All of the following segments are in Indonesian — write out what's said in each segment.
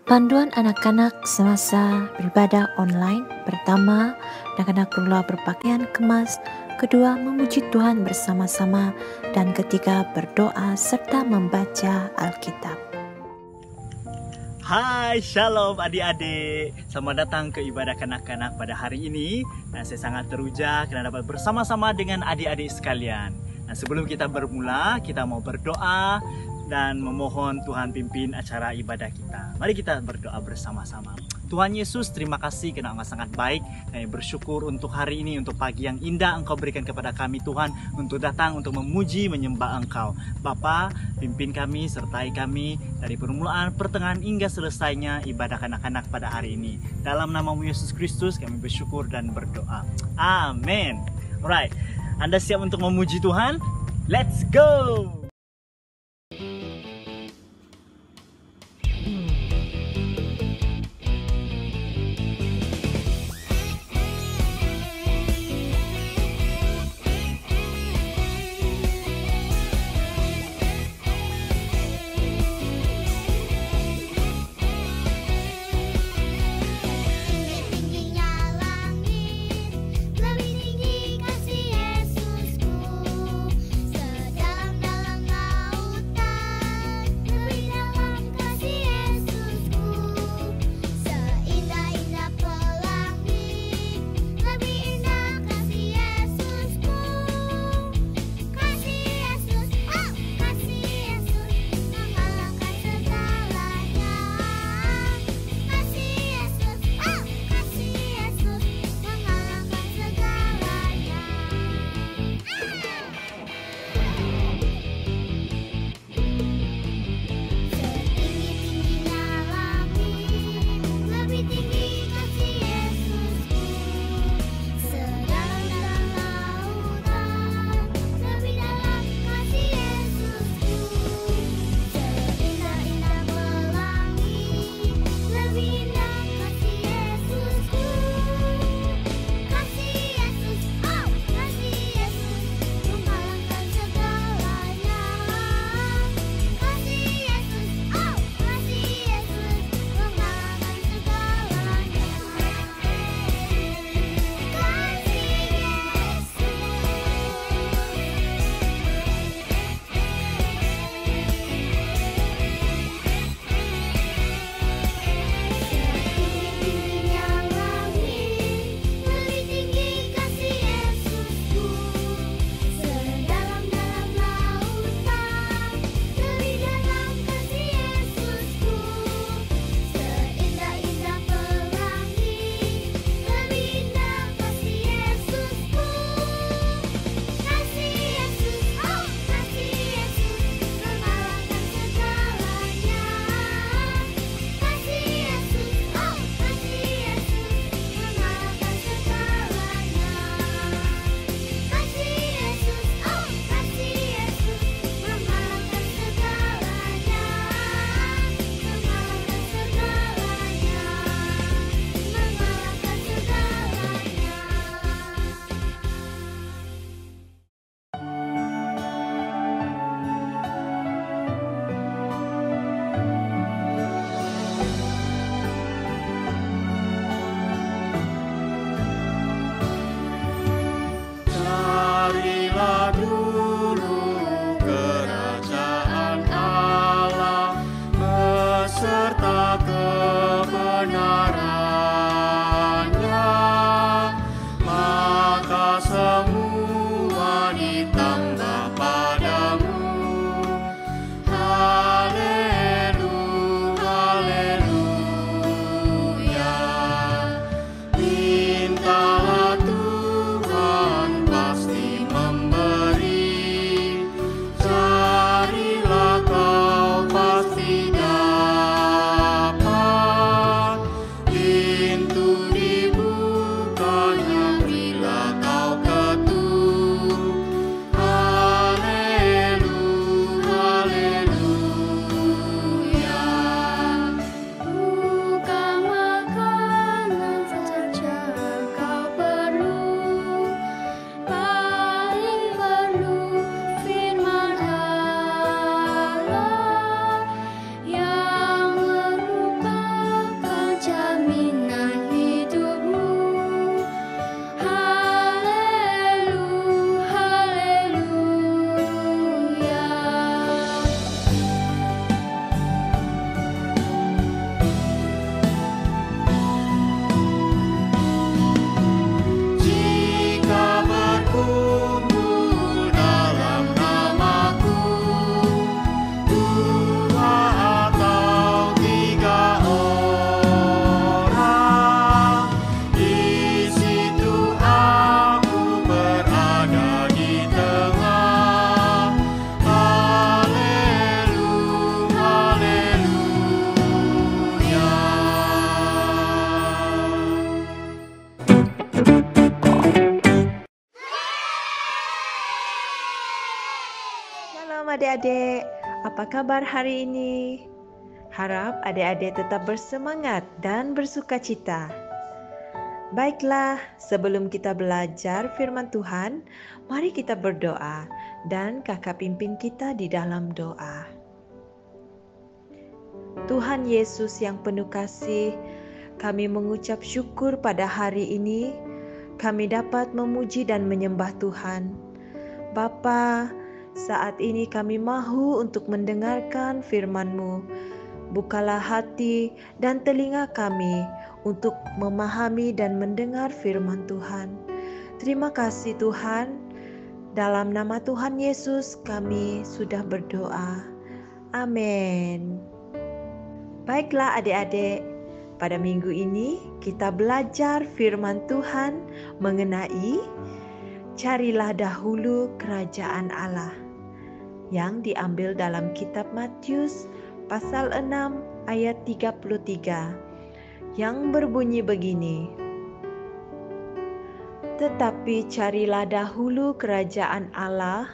Panduan anak-anak semasa beribadah online. Pertama, anak-anak perlulah berpakaian kemas. Kedua, memuji Tuhan bersama-sama. Dan ketiga, berdoa serta membaca Alkitab. Hai, shalom adik-adik. Selamat datang ke ibadah kanak-kanak pada hari ini. Nah, saya sangat teruja karena dapat bersama-sama dengan adik-adik sekalian. Nah, sebelum kita bermula, kita mau berdoa dan memohon Tuhan pimpin acara ibadah kita. Mari kita berdoa bersama-sama. Tuhan Yesus, terima kasih karena Engkau sangat baik. Kami bersyukur untuk hari ini, untuk pagi yang indah Engkau berikan kepada kami Tuhan, untuk datang, untuk memuji, menyembah Engkau. Bapa, pimpin kami, sertai kami dari permulaan, pertengahan hingga selesainya ibadah anak-anak pada hari ini. Dalam nama-Mu Yesus Kristus kami bersyukur dan berdoa. Amin. Alright, Anda siap untuk memuji Tuhan? Let's go! Lebih tinggi kasih Yesusku, sedalam dalam adik-adik, apa kabar hari ini? Harap adik-adik tetap bersemangat dan bersukacita. Baiklah, sebelum kita belajar firman Tuhan, mari kita berdoa dan kakak pimpin kita di dalam doa. Tuhan Yesus yang penuh kasih, kami mengucap syukur pada hari ini, kami dapat memuji dan menyembah Tuhan. Bapa, saat ini kami mahu untuk mendengarkan firman-Mu. Bukalah hati dan telinga kami untuk memahami dan mendengar firman Tuhan. Terima kasih Tuhan. Dalam nama Tuhan Yesus kami sudah berdoa. Amin. Baiklah adik-adik, pada minggu ini kita belajar firman Tuhan mengenai carilah dahulu kerajaan Allah yang diambil dalam kitab Matius pasal 6 ayat 33 yang berbunyi begini. Tetapi carilah dahulu kerajaan Allah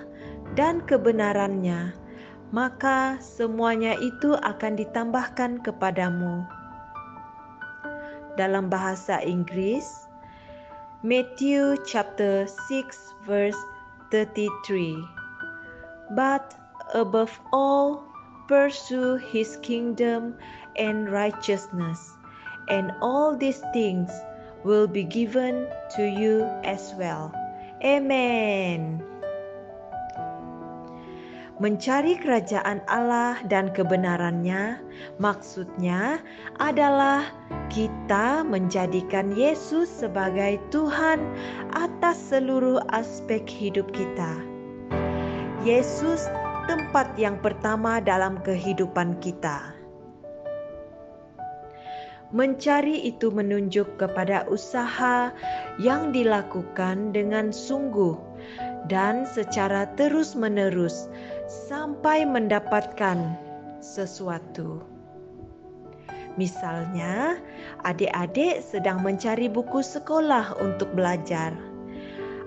dan kebenarannya, maka semuanya itu akan ditambahkan kepadamu. Dalam bahasa Inggris, Matthew chapter 6 verse 33. But above all, pursue his kingdom and righteousness, and all these things will be given to you as well. Amen. Mencari kerajaan Allah dan kebenarannya, maksudnya adalah kita menjadikan Yesus sebagai Tuhan atas seluruh aspek hidup kita. Yesus tempat yang pertama dalam kehidupan kita. Mencari itu menunjuk kepada usaha yang dilakukan dengan sungguh dan secara terus-menerus sampai mendapatkan sesuatu. Misalnya, adik-adik sedang mencari buku sekolah untuk belajar.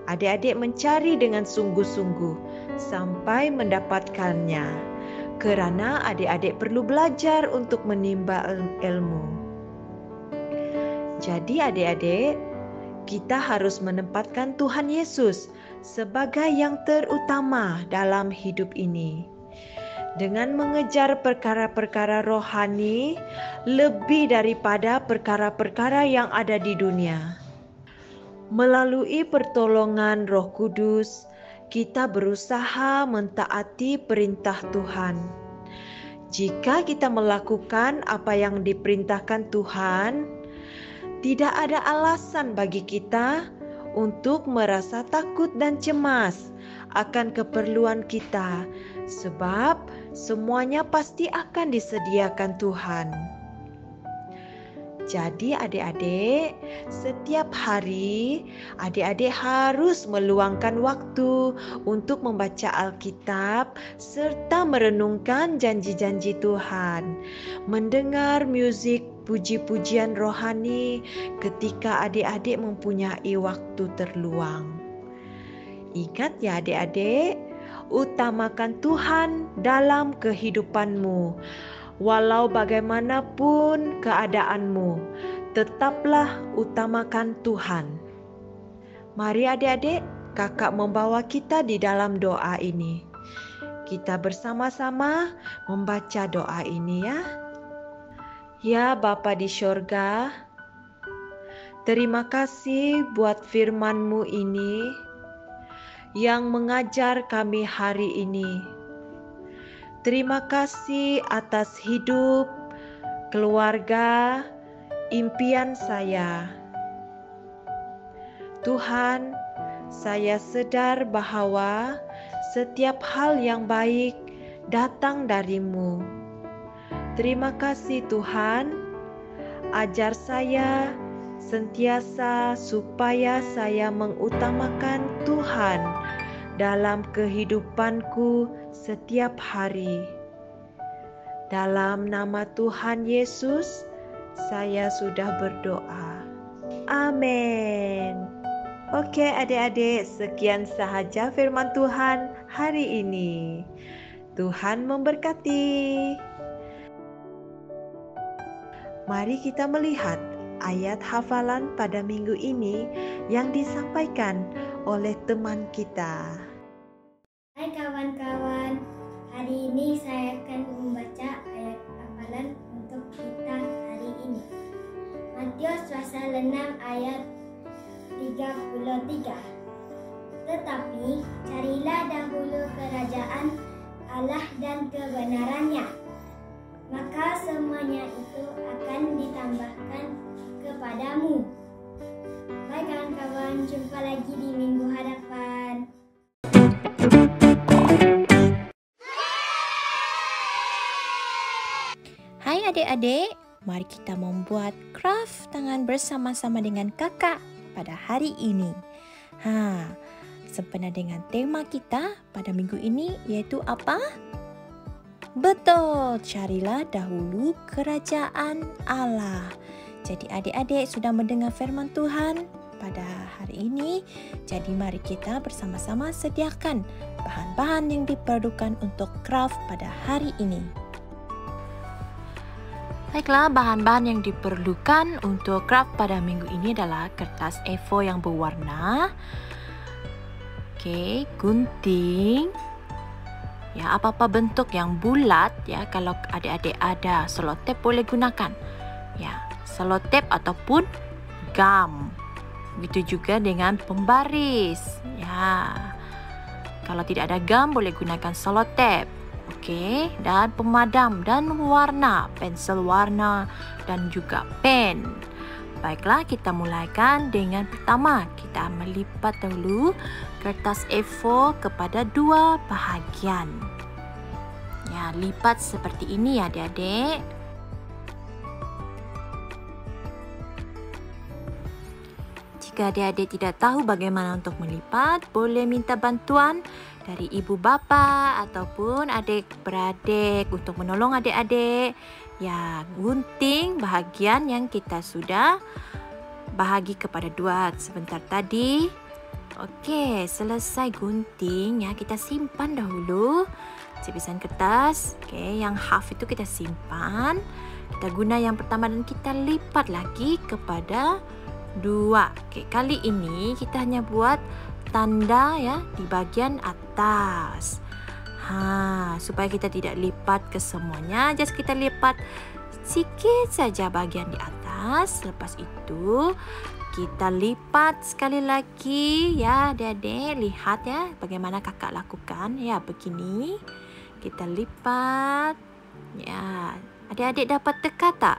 Adik-adik mencari dengan sungguh-sungguh sampai mendapatkannya, karena adik-adik perlu belajar untuk menimba ilmu. Jadi adik-adik, kita harus menempatkan Tuhan Yesus sebagai yang terutama dalam hidup ini. Dengan mengejar perkara-perkara rohani lebih daripada perkara-perkara yang ada di dunia. Melalui pertolongan Roh Kudus, kita berusaha mentaati perintah Tuhan. Jika kita melakukan apa yang diperintahkan Tuhan, tidak ada alasan bagi kita untuk merasa takut dan cemas akan keperluan kita, sebab semuanya pasti akan disediakan Tuhan. Jadi adik-adik, setiap hari adik-adik harus meluangkan waktu untuk membaca Alkitab serta merenungkan janji-janji Tuhan, mendengar musik puji-pujian rohani ketika adik-adik mempunyai waktu terluang. Ingat ya adik-adik, utamakan Tuhan dalam kehidupanmu. Walau bagaimanapun keadaanmu, tetaplah utamakan Tuhan. Mari adik-adik, kakak membawa kita di dalam doa ini. Kita bersama-sama membaca doa ini ya. Ya Bapa di sorga, terima kasih buat firman-Mu ini yang mengajar kami hari ini. Terima kasih atas hidup, keluarga, impian saya. Tuhan, saya sadar bahwa setiap hal yang baik datang dari-Mu. Terima kasih Tuhan, ajar saya sentiasa supaya saya mengutamakan Tuhan dalam kehidupanku setiap hari. Dalam nama Tuhan Yesus, saya sudah berdoa. Amin. Oke adik-adik, sekian sahaja firman Tuhan hari ini. Tuhan memberkati. Mari kita melihat ayat hafalan pada minggu ini yang disampaikan oleh teman kita. Hai kawan-kawan, hari ini saya akan membaca ayat hafalan untuk kita hari ini. Matius pasal 6 ayat 33. Tetapi carilah dahulu kerajaan Allah dan kebenarannya, maka semuanya itu akan ditambahkan kepadamu. Baik kawan-kawan, jumpa lagi di minggu hadapan. Hai adik-adik, mari kita membuat craft tangan bersama-sama dengan kakak pada hari ini. Sempena dengan tema kita pada minggu ini, yaitu apa? Betul, carilah dahulu kerajaan Allah. Jadi adik-adik sudah mendengar firman Tuhan pada hari ini. Jadi mari kita bersama-sama sediakan bahan-bahan yang diperlukan untuk craft pada hari ini. Baiklah, bahan-bahan yang diperlukan untuk craft pada minggu ini adalah kertas A4 yang berwarna, gunting, ya, apa-apa bentuk yang bulat, ya. Kalau adik-adik ada selotip boleh gunakan, ya, selotip ataupun gam. Begitu juga dengan pembaris, ya. Kalau tidak ada gam boleh gunakan selotip, dan pemadam dan warna, pensel warna dan juga pen. Baiklah, kita mulaikan dengan pertama. Kita melipat dahulu kertas A4 kepada dua bahagian. Ya, lipat seperti ini ya adik-adik. Jika adik-adik tidak tahu bagaimana untuk melipat, boleh minta bantuan dari ibu bapa ataupun adik-beradik untuk menolong adik-adik. Ya, gunting bahagian yang kita sudah bahagi kepada dua sebentar tadi. Selesai gunting, ya, kita simpan dahulu lapisan kertas. Yang half itu kita simpan. Kita guna yang pertama dan kita lipat lagi kepada dua. Kali ini kita hanya buat tanda, ya, di bagian atas. Supaya kita tidak lipat ke semuanya, just kita lipat sedikit saja bagian di atas. Lepas itu kita lipat sekali lagi, ya adik-adik. Lihat ya bagaimana kakak lakukan, ya, begini. Kita lipat, ya. Adik-adik dapat teka tak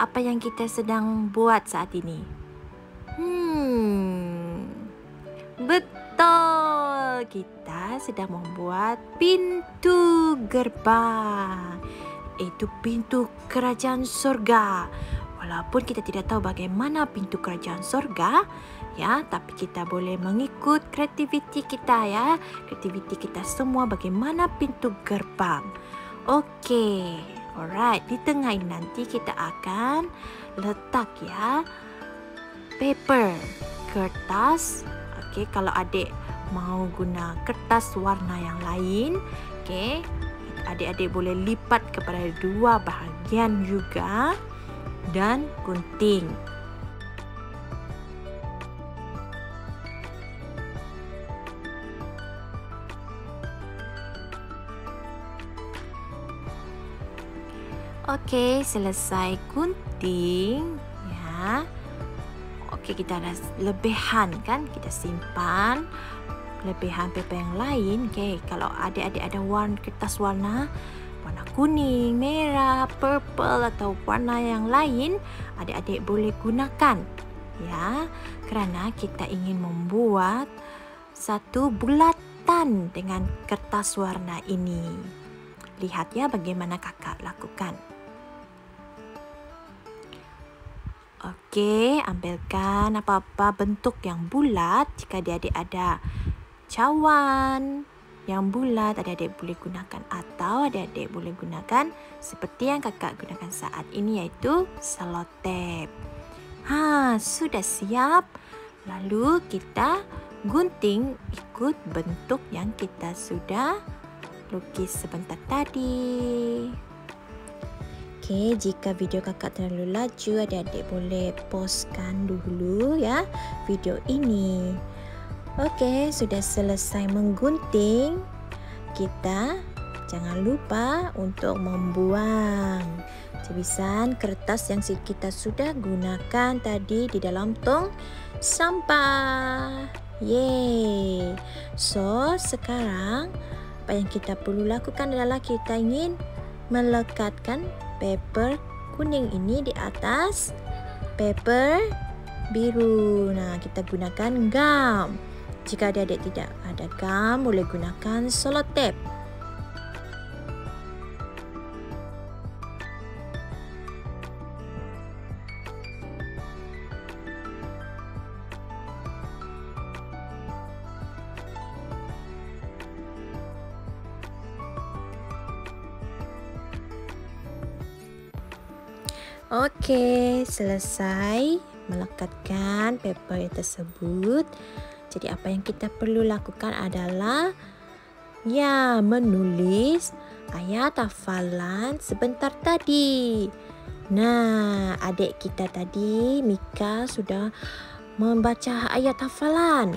apa yang kita sedang buat saat ini? Betul, kita sedang membuat pintu gerbang. Itu pintu kerajaan surga. Walaupun kita tidak tahu bagaimana pintu kerajaan surga, ya, tapi kita boleh mengikut kreativiti kita, ya. Kreativiti kita semua bagaimana pintu gerbang. Alright, di tengah ini nanti kita akan letak, ya, paper, kertas. Kalau adik mau guna kertas warna yang lain, adik-adik boleh lipat kepada dua bahagian juga, dan gunting. Selesai gunting, ya. Kita ada lebihan, kan, kita simpan lebihan paper yang lain. Kalau adik-adik ada kertas warna kuning, merah, purple atau warna yang lain, adik-adik boleh gunakan, ya, kerana kita ingin membuat satu bulatan dengan kertas warna ini. Lihat ya bagaimana kakak lakukan. Ambilkan apa-apa bentuk yang bulat. Jika adik-adik ada cawan yang bulat, adik-adik boleh gunakan, atau adik-adik boleh gunakan seperti yang kakak gunakan saat ini, yaitu selotip. Sudah siap. Lalu kita gunting ikut bentuk yang kita sudah lukis sebentar tadi. Okey, jika video kakak terlalu laju, adik-adik boleh pauskan dulu ya video ini. Okey, sudah selesai menggunting. Kita jangan lupa untuk membuang cebisan kertas yang kita sudah gunakan tadi di dalam tong sampah. Yeay. So, sekarang apa yang kita perlu lakukan adalah kita ingin melekatkan paper kuning ini di atas paper biru. Nah, kita gunakan gam. Jika adik-adik tidak ada gam, boleh gunakan selotip. Okey, selesai melekatkan paper tersebut. Jadi apa yang kita perlu lakukan adalah menulis ayat hafalan sebentar tadi. Nah, adik kita tadi Mika sudah membaca ayat hafalan.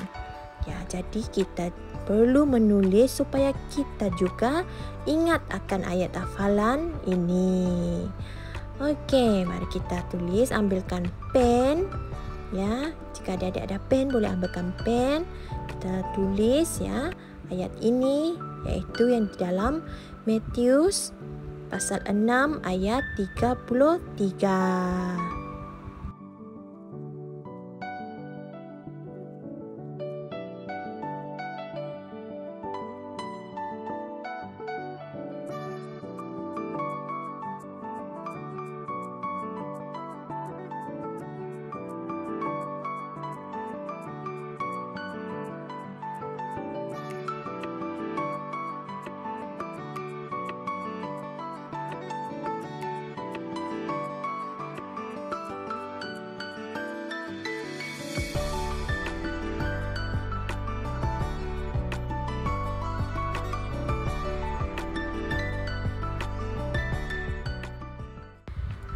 Jadi kita perlu menulis supaya kita juga ingat akan ayat hafalan ini. Okey, mari kita tulis. Ambilkan pen. Jika adik-adik ada pen, boleh ambilkan pen. Kita tulis ayat ini, iaitu yang di dalam Matius pasal 6 ayat 33.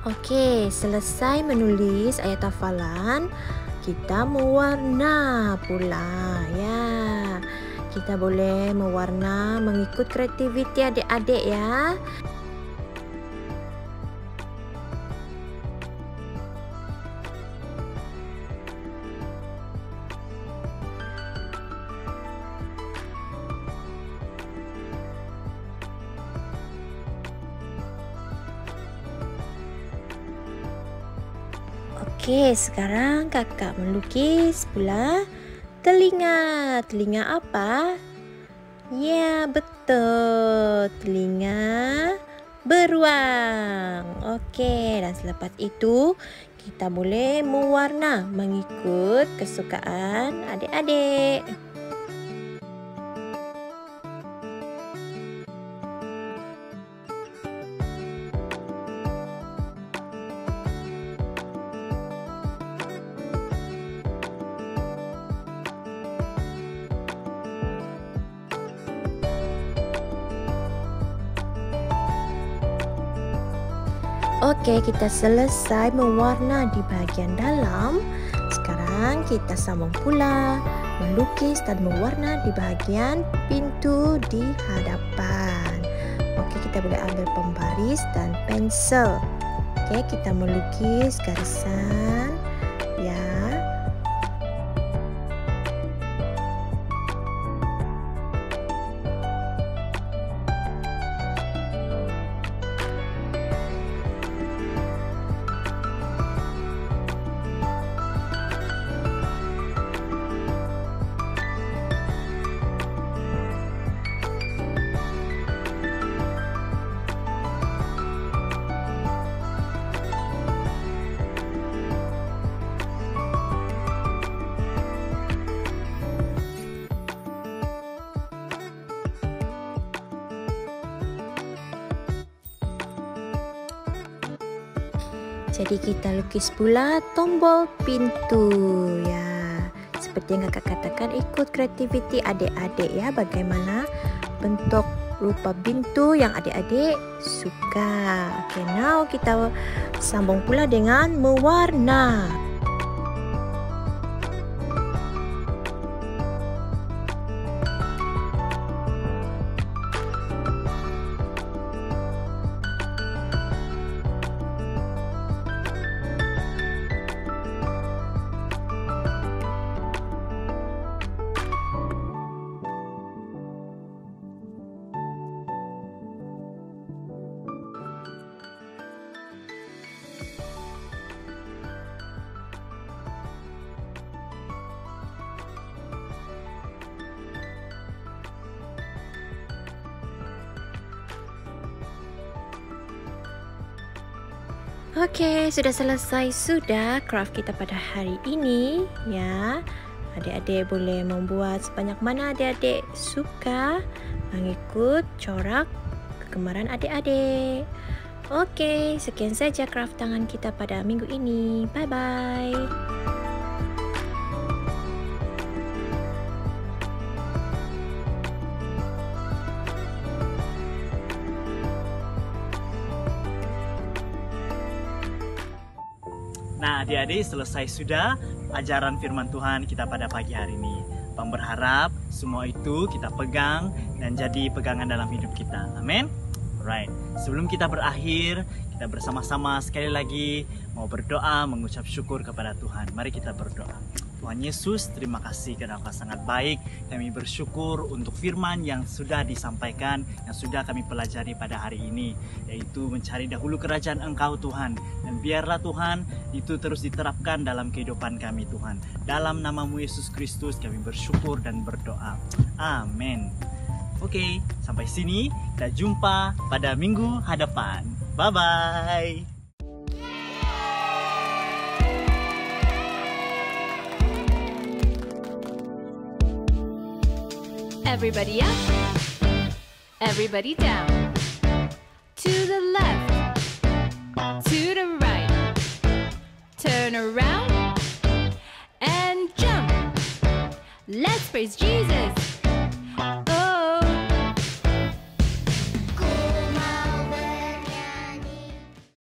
Okey, selesai menulis ayat hafalan, kita mewarna pula Kita boleh mewarna mengikut kreativiti adik-adik ya. Okey, sekarang kakak melukis pula telinga. Telinga apa? Ya, betul. Telinga beruang. Okey, dan selepas itu kita boleh mewarna mengikut kesukaan adik-adik. Okey, kita selesai mewarna di bahagian dalam. Sekarang kita sambung pula melukis dan mewarna di bahagian pintu di hadapan. Okey, kita boleh ambil pembaris dan pensel. Okey, kita melukis garisan Jadi kita lukis pula tombol pintu Seperti yang kakak katakan, ikut kreativiti adik-adik bagaimana bentuk rupa bintu yang adik-adik suka. Okay, now kita sambung pula dengan mewarna. Okey, sudah selesai craft kita pada hari ini ya. Adik-adik boleh membuat sebanyak mana adik-adik suka mengikut corak kegemaran adik-adik. Okey, sekian saja craft tangan kita pada minggu ini. Bye bye. Nah, adik-adik, selesai sudah ajaran firman Tuhan kita pada pagi hari ini. Bang berharap semua itu kita pegang dan jadi pegangan dalam hidup kita. Amin. Alright. Sebelum kita berakhir, kita bersama-sama sekali lagi mau berdoa, mengucap syukur kepada Tuhan. Mari kita berdoa. Tuhan Yesus, terima kasih karena Engkau sangat baik. Kami bersyukur untuk firman yang sudah disampaikan, yang sudah kami pelajari pada hari ini, yaitu mencari dahulu kerajaan Engkau Tuhan. Dan biarlah Tuhan itu terus diterapkan dalam kehidupan kami Tuhan. Dalam nama-Mu Yesus Kristus kami bersyukur dan berdoa. Amin. Oke, sampai sini. Kita jumpa pada minggu hadapan. Bye-bye. Everybody up, everybody down, to the left, to the right, turn around and jump. Let's praise Jesus.